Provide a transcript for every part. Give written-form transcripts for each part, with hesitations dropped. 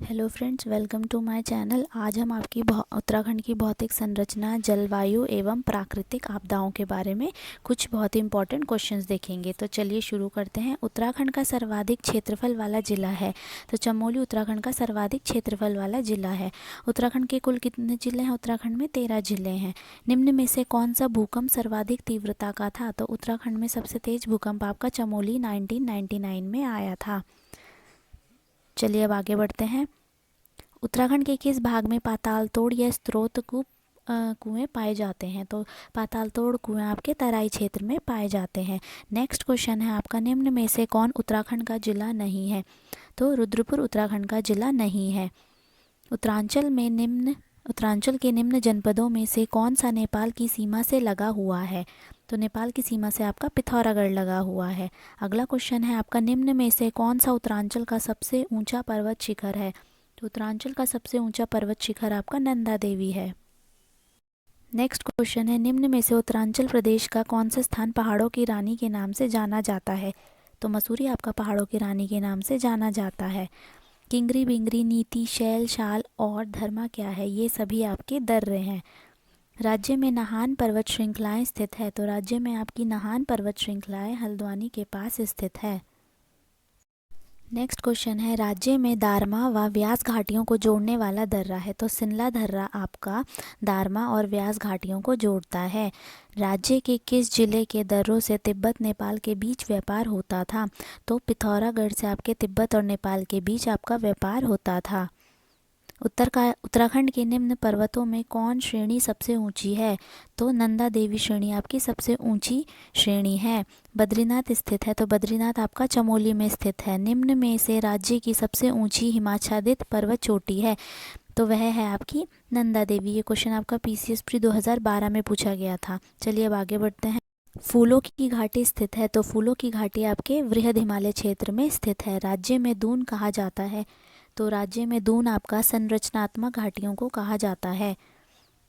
Hello friends, welcome to my channel. आज हम आपकी उत्तराखंड की भौतिक संरचना, जलवायु एवं प्राकृतिक आपदाओं के बारे में कुछ बहुत ही इंपॉर्टेंट क्वेश्चंस देखेंगे। तो चलिए शुरू करते हैं। उत्तराखंड का सर्वाधिक क्षेत्रफल वाला जिला है, तो चमोली उत्तराखंड का सर्वाधिक क्षेत्रफल वाला जिला है। उत्तराखंड के कुल कितने जिले हैं? उत्तराखंड में 13 जिले हैं। निम्न में से कौन सा भूकंप सर्वाधिक तीव्रता का था? तो उत्तराखंड में सबसे तेज भूकंप आपका चमोली 1999 में आया था। चलिए अब आगे बढ़ते हैं। उत्तराखंड के किस भाग में पाताल तोड़ या स्रोत कुएं पाए जाते हैं? तो पाताल तोड़ कुएं आपके तराई क्षेत्र में पाए जाते हैं। नेक्स्ट क्वेश्चन है आपका, निम्न में से कौन उत्तराखंड का जिला नहीं है? तो रुद्रपुर उत्तराखंड का जिला नहीं है। उत्तरांचल के निम्न जनपदों में से कौन सा नेपाल की सीमा से लगा हुआ है? तो नेपाल की सीमा से आपका पिथौरागढ़ लगा हुआ है। अगला क्वेश्चन है आपका, निम्न में से कौन सा उत्तरांचल का सबसे ऊंचा पर्वत शिखर है? तो उत्तरांचल का सबसे ऊंचा पर्वत शिखर आपका नंदा देवी है। नेक्स्ट क्वेश्चन है, निम्न में से उत्तरांचल प्रदेश का कौन सा स्थान पहाड़ों की रानी के नाम से जाना जाता है? तो मसूरी आपका पहाड़ों की रानी के नाम से जाना जाता है। किंगरी, बिंगरी, नीति, शैल, शाल और धर्मा क्या है? ये सभी आपके दर्रे हैं। राज्य में नाहन पर्वत श्रृंखलाएं स्थित है, तो राज्य में आपकी नाहन पर्वत श्रृंखलाएं हल्द्वानी के पास स्थित है। नेक्स्ट क्वेश्चन है, राज्य में दारमा व व्यास घाटियों को जोड़ने वाला दर्रा है? तो सिनला दर्रा आपका दारमा और व्यास घाटियों को जोड़ता है। राज्य के किस जिले के दर्रों से तिब्बत नेपाल के बीच व्यापार होता था? तो पिथौरागढ़ से आपके तिब्बत और नेपाल के बीच आपका व्यापार होता था। उत्तराखंड के निम्न पर्वतों में कौन श्रेणी सबसे ऊंची है? तो नंदा देवी श्रेणी आपकी सबसे ऊंची श्रेणी है। बद्रीनाथ स्थित है, तो बद्रीनाथ आपका चमोली में स्थित है। निम्न में से राज्य की सबसे ऊंची हिमाच्छादित पर्वत चोटी है? तो वह है आपकी नंदा देवी। ये क्वेश्चन आपका पीसीएस प्री 2012 में पूछा गया था। चलिए अब आगे बढ़ते हैं। फूलों की घाटी स्थित है, तो फूलों की घाटी आपके वृहद हिमालय क्षेत्र में स्थित है। राज्य में दून कहा जाता है? तो राज्य में दून आपका संरचनात्मक घाटियों को कहा जाता है।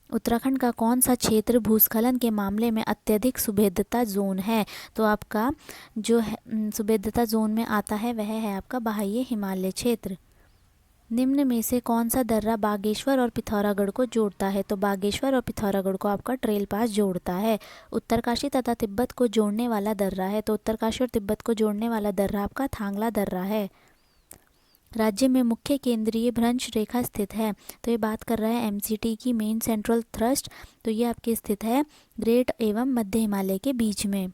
उत्तराखंड का कौन सा क्षेत्र भूस्खलन के मामले में अत्यधिक सुभेद्यता जोन है? तो आपका जो सुभेद्यता जोन में आता है वह है आपका बाह्य हिमालय क्षेत्र। निम्न में से कौन सा दर्रा बागेश्वर और पिथौरागढ़ को जोड़ता है? तो बागेश्वर और पिथौरागढ़ को आपका ट्रेल पास जोड़ता है। उत्तरकाशी तथा तिब्बत को जोड़ने वाला दर्रा है? तो उत्तरकाशी और तिब्बत को जोड़ने वाला दर्रा आपका थांगला दर्रा है। राज्य में मुख्य केंद्रीय भ्रंश रेखा स्थित है? तो ये बात कर रहा है एमसीटी की, मेन सेंट्रल थ्रस्ट। तो ये आपके स्थित है ग्रेट एवं मध्य हिमालय के बीच में।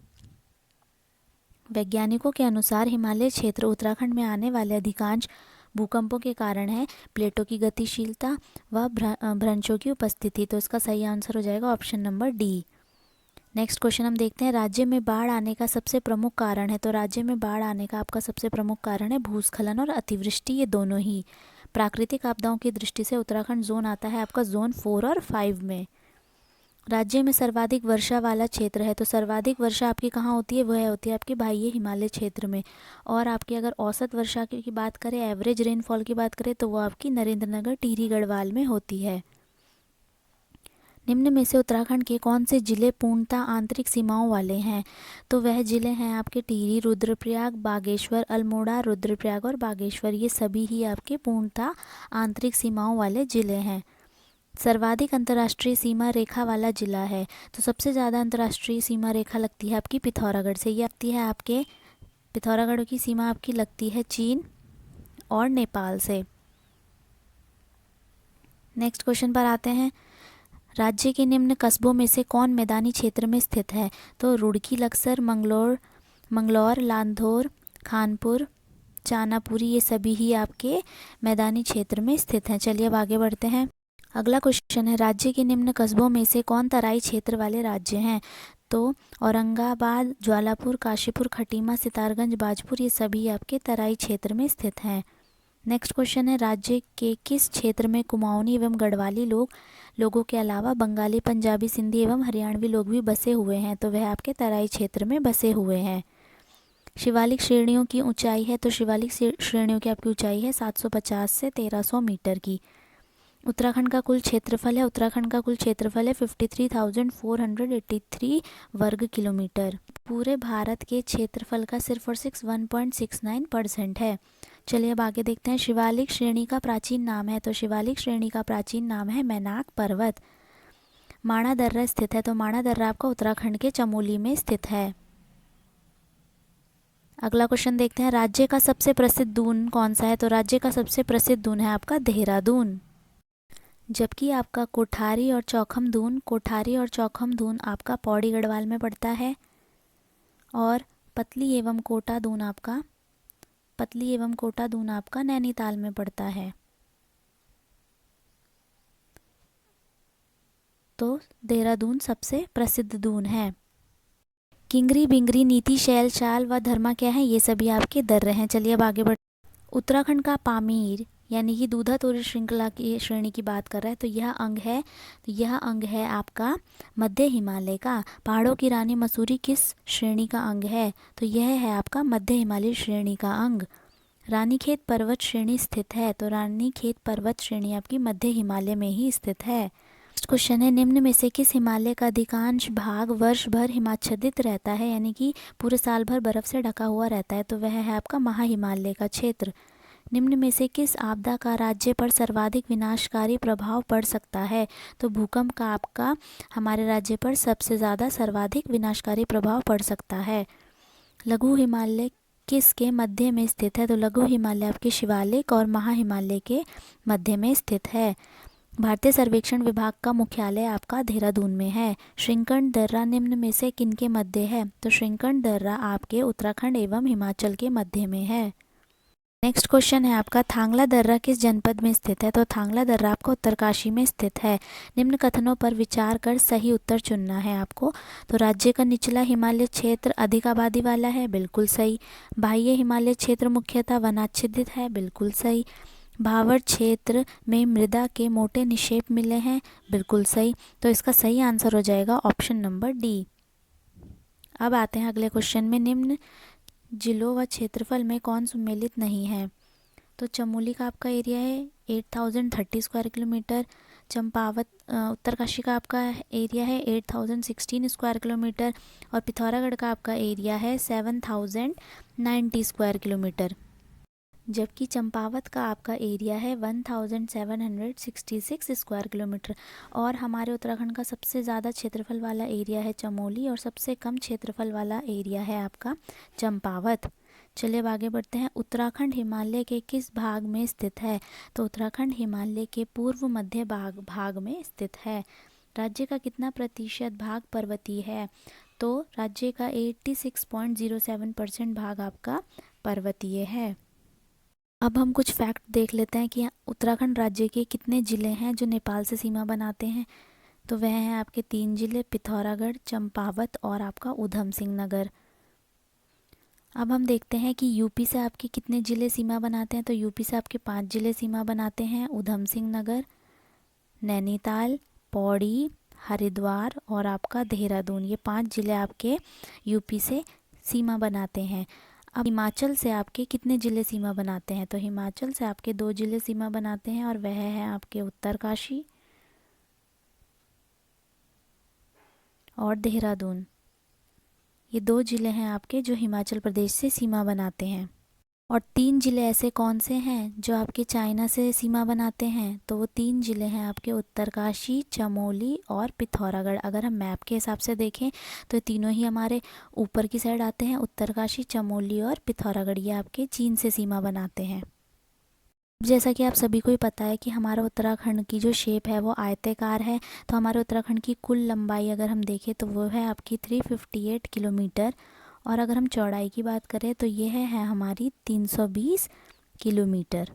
वैज्ञानिकों के अनुसार हिमालय क्षेत्र उत्तराखंड में आने वाले अधिकांश भूकंपों के कारण है प्लेटों की गतिशीलता व भ्रंशों की उपस्थिति। तो इसका सही आंसर हो जाएगा option number D. Next question हम देखते हैं, राज्य में बाढ़ आने का सबसे प्रमुख कारण है? तो राज्य में बाढ़ आने का आपका सबसे प्रमुख कारण है भूस्खलन और अतिवृष्टि, ये दोनों ही। प्राकृतिक आपदाओं की दृष्टि से उत्तराखंड जोन आता है आपका जोन 4 और 5 में। राज्य में सर्वाधिक वर्षा वाला क्षेत्र है? तो सर्वाधिक वर्षा आपकी कहाँ होती है? वह होती है आपके बाह्य हिमालय क्षेत्र में। और आपकी अगर औसत वर्षा की बात करें, एवरेज रेनफॉल की बात करें, तो वो आपकी नरेंद्रनगर टिहरी गढ़वाल में होती है। निम्न में से उत्तराखंड के कौन से जिले पूर्णतः आंतरिक सीमाओं वाले हैं? तो वह जिले हैं आपके टिहरी, रुद्रप्रयाग, बागेश्वर, अल्मोड़ा, रुद्रप्रयाग और बागेश्वर। ये सभी ही आपके पूर्णतः आंतरिक सीमाओं वाले जिले हैं। सर्वाधिक अंतर्राष्ट्रीय सीमा रेखा वाला जिला है? तो सबसे ज़्यादा अंतर्राष्ट्रीय सीमा रेखा लगती है आपकी पिथौरागढ़ से। ये आती है आपके पिथौरागढ़ की सीमा आपकी लगती है चीन और नेपाल से। नेक्स्ट क्वेश्चन पर आते हैं, राज्य के निम्न कस्बों में से कौन मैदानी क्षेत्र में स्थित है? तो रुड़की, लक्सर, मंगलौर, लांधौर, खानपुर, चानापुरी, ये सभी ही आपके मैदानी क्षेत्र में स्थित हैं। चलिए अब आगे बढ़ते हैं। अगला क्वेश्चन है, राज्य के निम्न कस्बों में से कौन तराई क्षेत्र वाले राज्य हैं? तो औरंगाबाद, ज्वालापुर, काशीपुर, खटीमा, सितारगंज, बाजपुर, ये सभी आपके तराई क्षेत्र में स्थित हैं। नेक्स्ट क्वेश्चन है, राज्य के किस क्षेत्र में कुमाऊनी एवं गढ़वाली लोगों के अलावा बंगाली, पंजाबी, सिंधी एवं हरियाणवी लोग भी बसे हुए हैं? तो वह आपके तराई क्षेत्र में बसे हुए हैं। शिवालिक श्रेणियों की ऊंचाई है? तो शिवालिक श्रेणियों की आपकी ऊंचाई है 750 से 1300 मीटर की। उत्तराखंड का कुल क्षेत्रफल है? उत्तराखंड का कुल क्षेत्रफल है 53,483 वर्ग किलोमीटर। पूरे भारत के क्षेत्रफल का सिर्फ और सिर्फ 1.69% है। चलिए अब आगे देखते हैं। शिवालिक श्रेणी का प्राचीन नाम है, तो शिवालिक श्रेणी का प्राचीन नाम है मैनाक पर्वत। माणा दर्रा स्थित है, तो माणा दर्रा आपका उत्तराखंड के चमोली में स्थित है। अगला क्वेश्चन देखते हैं। राज्य का सबसे प्रसिद्ध दून कौन सा है, तो राज्य का सबसे प्रसिद्ध दून है आपका देहरादून। जबकि आपका कोठारी और चौखम दून आपका पौड़ी गढ़वाल में पड़ता है, और पतली एवं कोटा दून आपका नैनीताल में पड़ता है। तो देहरादून सबसे प्रसिद्ध दून है। किंगरी बिंगरी नीति शैल शाल व धर्मा क्या है, ये सभी आपके दर्रे हैं। चलिए अब आगे बढ़। उत्तराखंड का पामीर यानी कि दूधातोरी श्रृंखला की श्रेणी की बात कर रहा है, तो यह अंग है आपका मध्य हिमालय का। पहाड़ों की रानी मसूरी किस श्रेणी का अंग है, तो यह है आपका मध्य हिमालय श्रेणी का अंग। रानीखेत पर्वत श्रेणी स्थित है, तो रानीखेत पर्वत श्रेणी आपकी मध्य हिमालय में ही स्थित है। क्वेश्चन है, निम्न में से किस हिमालय का अधिकांश भाग वर्ष भर हिमाच्छादित रहता है, यानी कि पूरे साल भर बर्फ से ढका हुआ रहता है, तो वह है आपका महा हिमालय का क्षेत्र। निम्न में से किस आपदा का राज्य पर सर्वाधिक विनाशकारी प्रभाव पड़ सकता है, तो भूकंप का आपका हमारे राज्य पर सबसे ज़्यादा सर्वाधिक विनाशकारी प्रभाव पड़ सकता है। लघु हिमालय किसके मध्य में स्थित है, तो लघु हिमालय आपके शिवालिक और महा हिमालय के मध्य में स्थित है। भारतीय सर्वेक्षण विभाग का मुख्यालय आपका देहरादून में है। श्रीकंठ दर्रा निम्न में से किनके मध्य है, तो श्रीकंठ दर्रा आपके उत्तराखंड एवं हिमाचल के मध्य में है। नेक्स्ट क्वेश्चन है आपका, थांगला दर्रा किस जनपद में स्थित है, तो थांगला दर्रा आपका उत्तरकाशी में स्थित है। निम्न कथनों पर विचार कर सही उत्तर चुनना है आपको। तो राज्य का निचला हिमालय क्षेत्र अधिक आबादी वाला है, बिल्कुल सही। बाह्य हिमालय क्षेत्र मुख्यतः वनाच्छादित है, बिल्कुल सही। भावर क्षेत्र में मृदा के मोटे निक्षेप मिले हैं, बिल्कुल सही। तो इसका सही आंसर हो जाएगा ऑप्शन नंबर डी। अब आते हैं अगले क्वेश्चन में। निम्न जिलों व क्षेत्रफल में कौन सम्मिलित नहीं है, तो चमोली का आपका एरिया है 8030 स्क्वायर किलोमीटर। चंपावत उत्तरकाशी का आपका एरिया है 8016 स्क्वायर किलोमीटर, और पिथौरागढ़ का आपका एरिया है 7090 स्क्वायर किलोमीटर। जबकि चंपावत का आपका एरिया है 1766 स्क्वायर किलोमीटर। और हमारे उत्तराखंड का सबसे ज़्यादा क्षेत्रफल वाला एरिया है चमोली, और सबसे कम क्षेत्रफल वाला एरिया है आपका चंपावत। चलिए अब आगे बढ़ते हैं। उत्तराखंड हिमालय के किस भाग में स्थित है, तो उत्तराखंड हिमालय के पूर्व मध्य भाग में स्थित है। राज्य का कितना प्रतिशत भाग पर्वतीय है, तो राज्य का 86.07% भाग आपका पर्वतीय है। अब हम कुछ फैक्ट देख लेते हैं कि उत्तराखंड राज्य के कितने ज़िले हैं जो नेपाल से सीमा बनाते हैं। तो वह हैं आपके 3 ज़िले, पिथौरागढ़, चंपावत और आपका ऊधम सिंह नगर। अब हम देखते हैं कि यूपी से आपके कितने ज़िले सीमा बनाते हैं, तो यूपी से आपके 5 ज़िले सीमा बनाते हैं। ऊधम सिंह नगर, नैनीताल, पौड़ी, हरिद्वार और आपका देहरादून, ये 5 ज़िले आपके यूपी से सीमा बनाते हैं। अब हिमाचल से आपके कितने ज़िले सीमा बनाते हैं, तो हिमाचल से आपके 2 ज़िले सीमा बनाते हैं, और वह है आपके उत्तरकाशी और देहरादून। ये 2 ज़िले हैं आपके जो हिमाचल प्रदेश से सीमा बनाते हैं। और 3 ज़िले ऐसे कौन से हैं जो आपके चाइना से सीमा बनाते हैं, तो वो 3 ज़िले हैं आपके उत्तरकाशी, चमोली और पिथौरागढ़। अगर हम मैप के हिसाब से देखें तो तीनों ही हमारे ऊपर की साइड आते हैं, उत्तरकाशी, चमोली और पिथौरागढ़। ये आपके चीन से सीमा बनाते हैं। जैसा कि आप सभी को ही पता है कि हमारा उत्तराखंड की जो शेप है वो आयताकार है, तो हमारे उत्तराखंड की कुल लंबाई अगर हम देखें तो वो है आपकी 358 किलोमीटर, और अगर हम चौड़ाई की बात करें तो ये है हमारी 320 किलोमीटर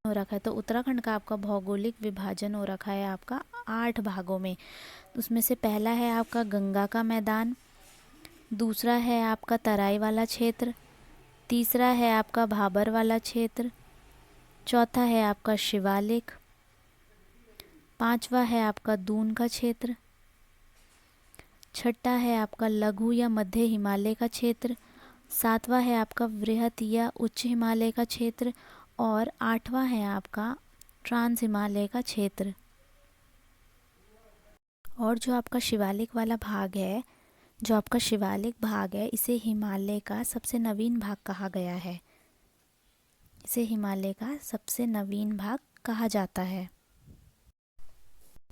हो रखा है। तो उत्तराखंड का आपका भौगोलिक विभाजन हो रखा है आपका 8 भागों में। उसमें से पहला है आपका गंगा का मैदान, दूसरा है आपका तराई वाला क्षेत्र, तीसरा है आपका भाबर वाला क्षेत्र, चौथा है आपका शिवालिक, पांचवा है आपका दून का क्षेत्र, छठा है आपका लघु या मध्य हिमालय का क्षेत्र, सातवां है आपका वृहत या उच्च हिमालय का क्षेत्र, और आठवां है आपका ट्रांस हिमालय का क्षेत्र। और जो आपका शिवालिक वाला भाग है, इसे हिमालय का सबसे नवीन भाग कहा गया है। इसे हिमालय का सबसे नवीन भाग कहा जाता है।